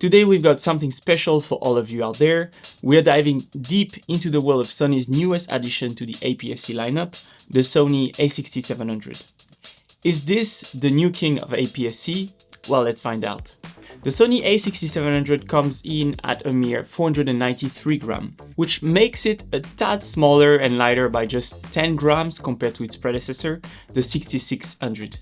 Today we've got something special for all of you out there. We're diving deep into the world of Sony's newest addition to the APS-C lineup, the Sony a6700. Is this the new king of APS-C? Well, let's find out. The Sony a6700 comes in at a mere 493 grams, which makes it a tad smaller and lighter by just 10 grams compared to its predecessor, the 6600.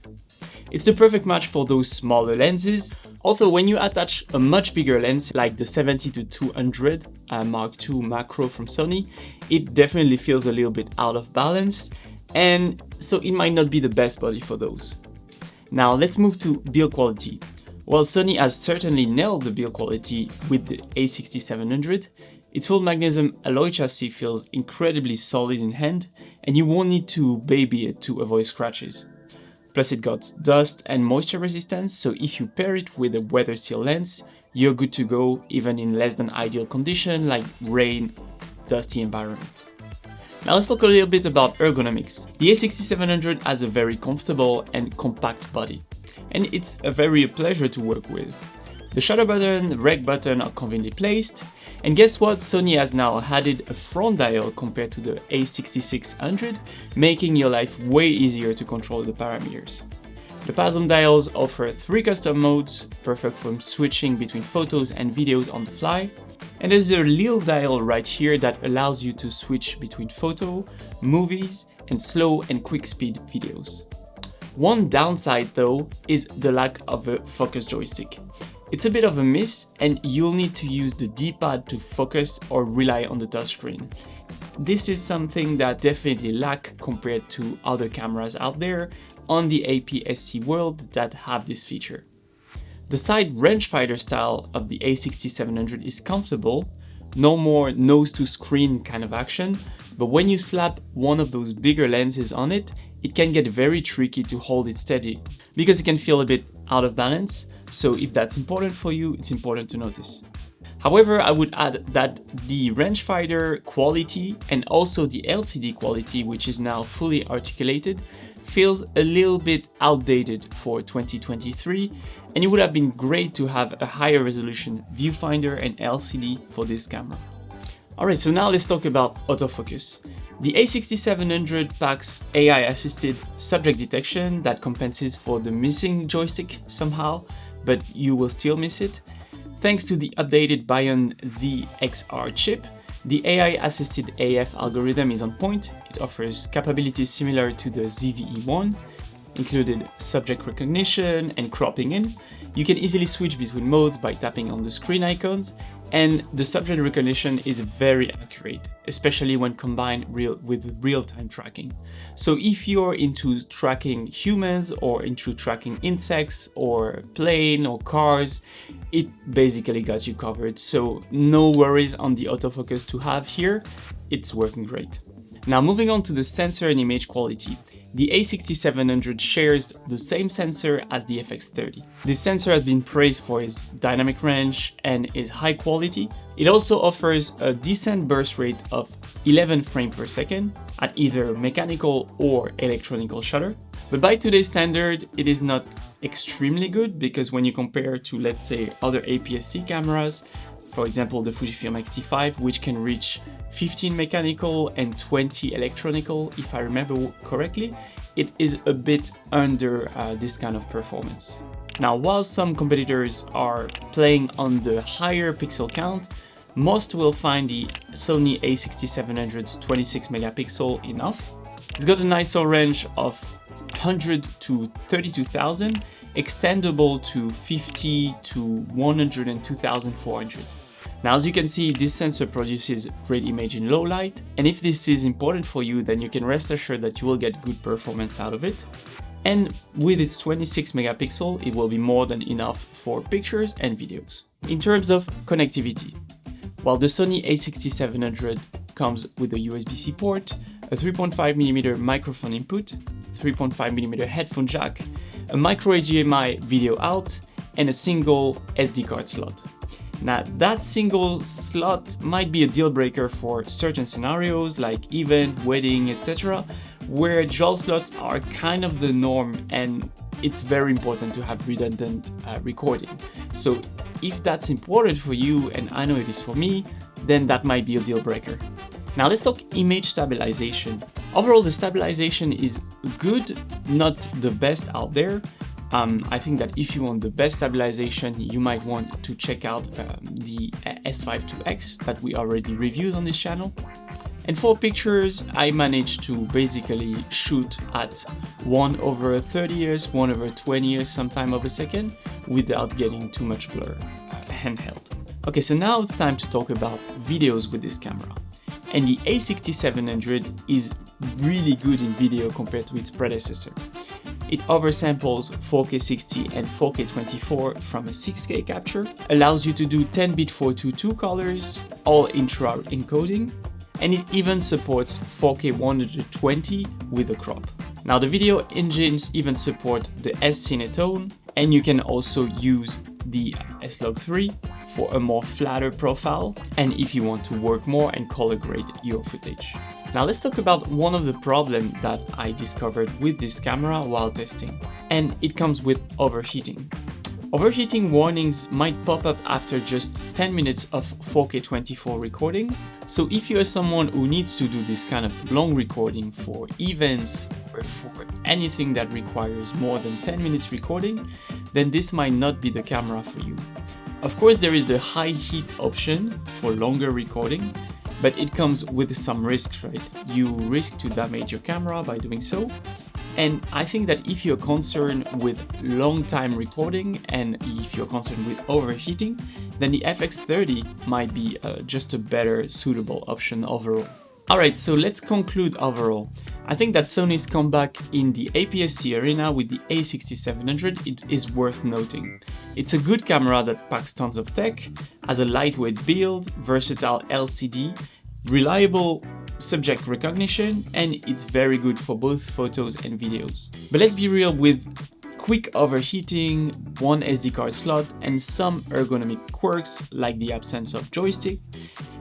It's the perfect match for those smaller lenses, although when you attach a much bigger lens like the 70-200 Mark II macro from Sony, it definitely feels a little bit out of balance, and so it might not be the best body for those. Now let's move to build quality. While Sony has certainly nailed the build quality with the a6700, its full magnesium alloy chassis feels incredibly solid in hand, and you won't need to baby it to avoid scratches. Plus it got dust and moisture resistance, so if you pair it with a weather seal lens, you're good to go even in less than ideal condition like rain, dusty environment. Now let's talk a little bit about ergonomics. The a6700 has a very comfortable and compact body, and it's a very pleasure to work with. The shutter button, rec button are conveniently placed, and guess what? Sony has now added a front dial compared to the a6600, making your life way easier to control the parameters. The PASM dials offer 3 custom modes, perfect for switching between photos and videos on the fly, and there's a little dial right here that allows you to switch between photo, movies, and slow and quick speed videos. One downside though is the lack of a focus joystick. It's a bit of a miss, and you'll need to use the D-pad to focus or rely on the touchscreen. This is something that definitely lack compared to other cameras out there on the APS-C world that have this feature. The side rangefinder style of the a6700 is comfortable, no more nose to screen kind of action, but when you slap one of those bigger lenses on it, it can get very tricky to hold it steady because it can feel a bit out of balance. So if that's important for you, it's important to notice. However, I would add that the rangefinder quality and also the LCD quality, which is now fully articulated, feels a little bit outdated for 2023, and it would have been great to have a higher resolution viewfinder and LCD for this camera. Alright, so now let's talk about autofocus. The a6700 packs AI-assisted subject detection that compensates for the missing joystick somehow, but you will still miss it. Thanks to the updated Bion ZXR chip, the AI-assisted AF algorithm is on point. It offers capabilities similar to the ZVE1, included subject recognition and cropping in. You can easily switch between modes by tapping on the screen icons, and the subject recognition is very accurate, especially when combined with real-time tracking. So if you're into tracking humans or into tracking insects or plane or cars, it basically got you covered. So no worries on the autofocus to have here, it's working great. Now moving on to the sensor and image quality. The a6700 shares the same sensor as the FX30. This sensor has been praised for its dynamic range and its high quality. It also offers a decent burst rate of 11 frames per second at either mechanical or electronical shutter. But by today's standard, it is not extremely good because when you compare to, let's say, other APS-C cameras, for example, the Fujifilm X-T5, which can reach 15 mechanical and 20 electronical, if I remember correctly, it is a bit under this kind of performance. Now, while some competitors are playing on the higher pixel count, most will find the Sony a6700's 26 megapixel enough. It's got an ISO range of 100 to 32,000, extendable to 50 to 102,400. Now, as you can see, this sensor produces great image in low light, and if this is important for you, then you can rest assured that you will get good performance out of it. And with its 26 megapixel, it will be more than enough for pictures and videos. In terms of connectivity, while the Sony a6700 comes with a USB-C port, a 3.5mm microphone input, 3.5mm headphone jack, a micro HDMI video out, and a single SD card slot. Now, that single slot might be a deal breaker for certain scenarios like event, wedding, etc., where dual slots are kind of the norm, and it's very important to have redundant recording. So if that's important for you, and I know it is for me, then that might be a deal breaker. Now let's talk image stabilization. Overall, the stabilization is good, not the best out there. I think that if you want the best stabilization, you might want to check out the S52X that we already reviewed on this channel. And for pictures, I managed to basically shoot at 1/30th, 1/20th sometime of a second without getting too much blur handheld. Okay, so now it's time to talk about videos with this camera. And the a6700 is really good in video compared to its predecessor. It oversamples 4K 60 and 4K 24 from a 6K capture, allows you to do 10-bit 422 colors, all intra encoding, and it even supports 4K 120 with a crop. Now the video engines even support the S-Cinetone, and you can also use the S-Log3 for a more flatter profile, and if you want to work more and color grade your footage. Now let's talk about one of the problems that I discovered with this camera while testing, and it comes with overheating. Overheating warnings might pop up after just 10 minutes of 4K 24 recording, so if you are someone who needs to do this kind of long recording for events or for anything that requires more than 10 minutes recording, then this might not be the camera for you. Of course, there is the high heat option for longer recording, but it comes with some risks, right? You risk to damage your camera by doing so. And I think that if you're concerned with long time recording and if you're concerned with overheating, then the FX30 might be just a better suitable option overall. Alright, so let's conclude overall. I think that Sony's comeback in the APS-C arena with the a6700 it is worth noting. It's a good camera that packs tons of tech, has a lightweight build, versatile LCD, reliable subject recognition, and it's very good for both photos and videos. But let's be real, with quick overheating, one SD card slot, and some ergonomic quirks like the absence of joystick,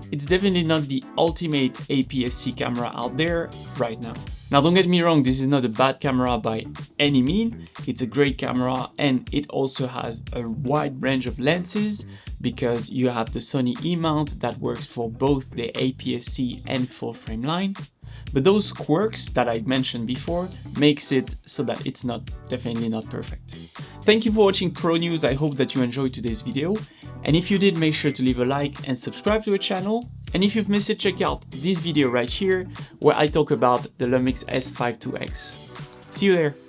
it's definitely not the ultimate APS-C camera out there right now. Now don't get me wrong, this is not a bad camera by any means. It's a great camera, and it also has a wide range of lenses because you have the Sony E-mount that works for both the APS-C and full frame line. But those quirks that I mentioned before makes it so that it's definitely not perfect. Thank you for watching Pro News. I hope that you enjoyed today's video. And if you did, make sure to leave a like and subscribe to the channel. And if you've missed it, check out this video right here where I talk about the Lumix S52X. See you there.